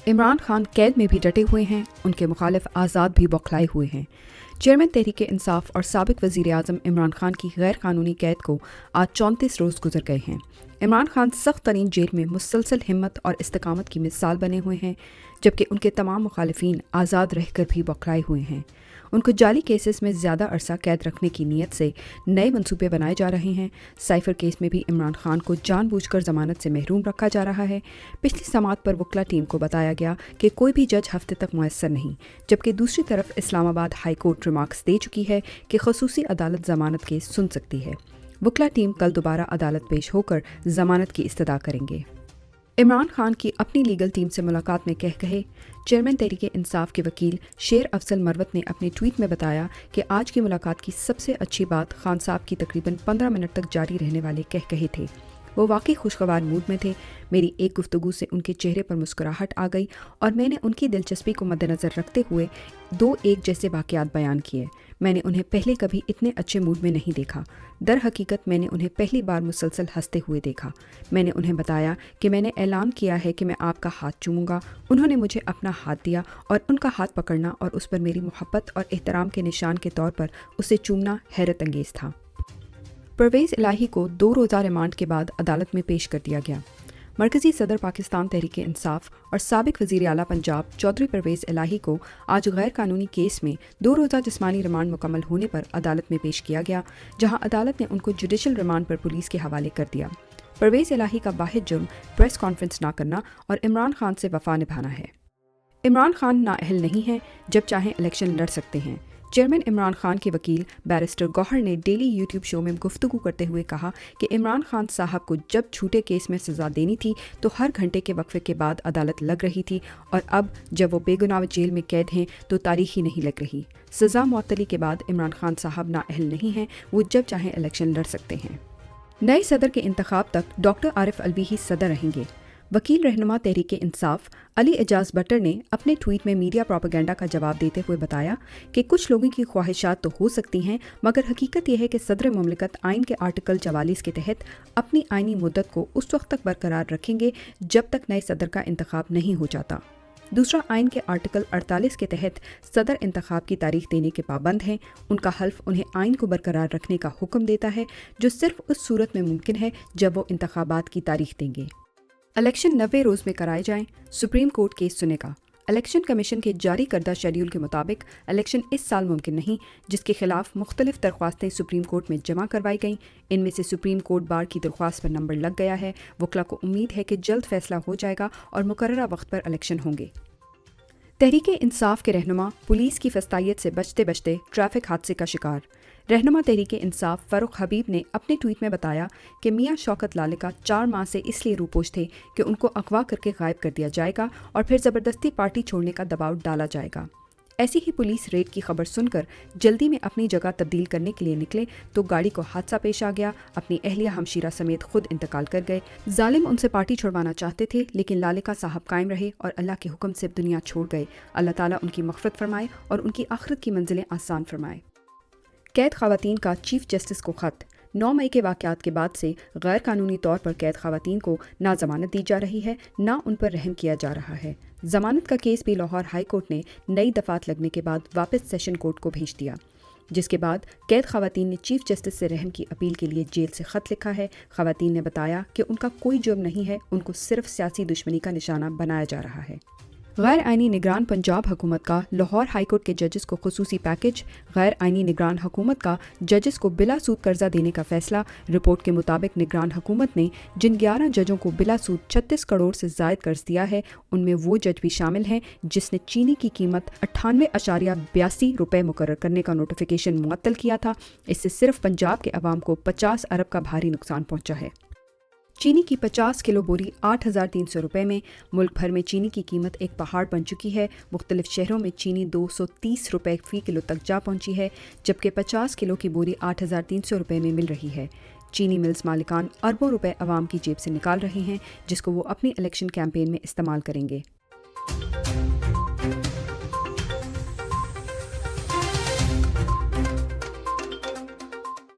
इमरान खान कैद में भी डटे हुए हैं, उनके मुखालिफ आज़ाद भी बौखलाए हुए हैं। चेयरमैन तहरीक इंसाफ और साबिक वज़ीर आज़म इमरान खान की गैर कानूनी कैद को आज 34 रोज़ गुजर गए हैं। इमरान खान सख्त तरीन जेल में मुसलसल हिम्मत और इस्तिकामत की मिसाल बने हुए हैं, जबकि उनके तमाम मुखालिफिन आज़ाद रहकर भी बौखलाए हुए हैं। उनको जाली केसेस में ज़्यादा अरसा कैद रखने की नीयत से नए मंसूबे बनाए जा रहे हैं। साइफर केस में भी इमरान खान को जानबूझकर ज़मानत से महरूम रखा जा रहा है। पिछली समाअत पर वकला टीम को बताया गया कि कोई भी जज हफ्ते तक मुयस्सर नहीं, जबकि दूसरी तरफ इस्लामाबाद हाई कोर्ट रिमार्क्स दे चुकी है कि खसूसी अदालत ज़मानत केस सुन सकती है। वकला टीम कल दोबारा अदालत पेश होकर ज़मानत की इस्तदा करेंगे। इमरान खान की अपनी लीगल टीम से मुलाकात में कहे चेयरमैन तहरीक इंसाफ के वकील शेर अफजल मरवत ने अपने ट्वीट में बताया कि आज की मुलाकात की सबसे अच्छी बात खान साहब की तकरीबन 15 मिनट तक जारी रहने वाले कहे थे। वो वाकई खुशगवार मूड में थे। मेरी एक गुफ्तगू से उनके चेहरे पर मुस्कुराहट आ गई और मैंने उनकी दिलचस्पी को मद्देनज़र रखते हुए 2 एक जैसे वाक़यात बयान किए। मैंने उन्हें पहले कभी इतने अच्छे मूड में नहीं देखा। दर हकीकत मैंने उन्हें पहली बार मुसलसल हंसते हुए देखा। मैंने उन्हें बताया कि मैंने ऐलान किया है कि मैं आपका हाथ चूमूंगा। उन्होंने मुझे अपना हाथ दिया और उनका हाथ पकड़ना और उस पर मेरी मोहब्बत और एहतराम के निशान के तौर पर उसे चूमना हैरत अंगेज़ था। परवेज़ इलाही को 2 रोज़ा रिमांड के बाद अदालत में पेश कर दिया गया। मरकज़ी सदर पाकिस्तान तहरीक इंसाफ और साबिक वज़ीर आला पंजाब चौधरी परवेज़ इलाही को आज गैर कानूनी केस में 2 रोज़ा जिस्मानी रिमांड मुकम्मल होने पर अदालत में पेश किया गया, जहां अदालत ने उनको जुडिशल रिमांड पर पुलिस के हवाले कर दिया। परवेज़ इलाही का वाहिद जुर्म प्रेस कॉन्फ्रेंस ना करना और इमरान खान से वफा निभाना है। इमरान खान नाअहल नहीं हैं, जब चाहें इलेक्शन लड़ सकते हैं। चेयरमैन इमरान खान के वकील बैरिस्टर गौहर ने डेली यूट्यूब शो में गुफ्तगू करते हुए कहा कि इमरान खान साहब को जब झूठे केस में सज़ा देनी थी तो हर घंटे के वक्फे के बाद अदालत लग रही थी, और अब जब वो बेगुनाह जेल में कैद हैं तो तारीख ही नहीं लग रही। सज़ा मुअत्तली के बाद इमरान खान साहब नाअहल नहीं हैं, वो जब चाहें इलेक्शन लड़ सकते हैं। नए सदर के इंतखाब तक डॉक्टर आरिफ अलवी ही सदर रहेंगे। वकील रहनुमा तहरीक इंसाफ अली एजाज बटर ने अपने ट्वीट में मीडिया प्रोपेगेंडा का जवाब देते हुए बताया कि कुछ लोगों की ख्वाहिशात तो हो सकती हैं, मगर हकीकत यह है कि सदर मुमलिकत आइन के आर्टिकल 44 के तहत अपनी आइनी मुद्दत को उस वक्त तक बरकरार रखेंगे जब तक नए सदर का इंतखाब नहीं हो जाता। दूसरा, आइन के आर्टिकल 48 के तहत सदर इंतखाब की तारीख देने के पाबंद हैं। उनका हल्फ उन्हें आइन को बरकरार रखने का हुक्म देता है, जो सिर्फ उस सूरत में मुमकिन है जब वो इंतखाबात की तारीख देंगे। इलेक्शन 90 रोज़ में कराए जाएं, सुप्रीम कोर्ट केस सुनेगा। इलेक्शन कमीशन के जारी करदा शेड्यूल के मुताबिक इलेक्शन इस साल मुमकिन नहीं, जिसके खिलाफ मुख्तलिफ दरख्वास्तें सुप्रीम कोर्ट में जमा करवाई गईं। इनमें से सुप्रीम कोर्ट बार की दरख्वास्त पर नंबर लग गया है। वकला को उम्मीद है कि जल्द फैसला हो जाएगा और मुकर्ररा वक्त पर इलेक्शन होंगे। तहरीक इंसाफ के रहनुमा पुलिस की फस्तायत से बचते बचते ट्रैफिक हादसे का शिकार। रहनुमा तहरीक इंसाफ फ़ारूक हबीब ने अपने ट्वीट में बताया कि मियां शौकत लालिका 4 माह से इसलिए रूपोश थे कि उनको अगवा करके गायब कर दिया जाएगा और फिर ज़बरदस्ती पार्टी छोड़ने का दबाव डाला जाएगा। ऐसी ही पुलिस रेड की खबर सुनकर जल्दी में अपनी जगह तब्दील करने के लिए निकले तो गाड़ी को हादसा पेश आ गया। अपनी अहलिया हमशीरा समेत खुद इंतकाल कर गए। जालिम उनसे पार्टी छुड़वाना चाहते थे, लेकिन लालिका साहब कायम रहे और अल्लाह के हुक्म से दुनिया छोड़ गए। अल्लाह ताला उनकी मग़फ़िरत फरमाए और उनकी आखिरत की मंजिलें आसान फरमाए। कैद ख़वातीन का चीफ जस्टिस को ख़त। 9 मई के वाक़यात के बाद से गैर कानूनी तौर पर कैद ख़वातीन को ना ज़मानत दी जा रही है, ना उन पर रहम किया जा रहा है। ज़मानत का केस भी लाहौर हाई कोर्ट ने नई दफ़ात लगने के बाद वापस सेशन कोर्ट को भेज दिया, जिसके बाद कैद ख़वातीन ने चीफ जस्टिस से रहम की अपील के लिए जेल से ख़त लिखा है। ख़वातीन ने बताया कि उनका कोई जुर्म नहीं है, उनको सिर्फ सियासी दुश्मनी का निशाना बनाया जा रहा है। गैर आइनी निगरान पंजाब हुकूमत का लाहौर हाई कोर्ट के जजेस को खुसूसी पैकेज। गैर आइनी निगरान हुकूमत का जजेस को बिला सूद कर्जा देने का फैसला। रिपोर्ट के मुताबिक निगरान हुकूमत ने जिन 11 जजों को बिला सूद 36 करोड़ से ज़ायद कर्ज दिया है, उनमें वो जज भी शामिल हैं जिसने चीनी की कीमत 98.82 रुपये मुकर्रर करने का नोटिफिकेशन मुअत्तल किया था। इससे सिर्फ पंजाब के अवाम को 50 अरब का भारी नुकसान पहुँचा है। चीनी की 50 किलो बोरी 8,300 रुपये में। मुल्क भर में चीनी की कीमत एक पहाड़ बन चुकी है। मुख्तलिफ शहरों में चीनी 230 रुपये फ़ी किलो तक जा पहुंची है, जबकि 50 किलो की बोरी 8,300 रुपये में मिल रही है। चीनी मिल्स मालिकान अरबों रुपए अवाम की जेब से निकाल रहे हैं, जिसको वो अपनी इलेक्शन कैंपेन में इस्तेमाल करेंगे।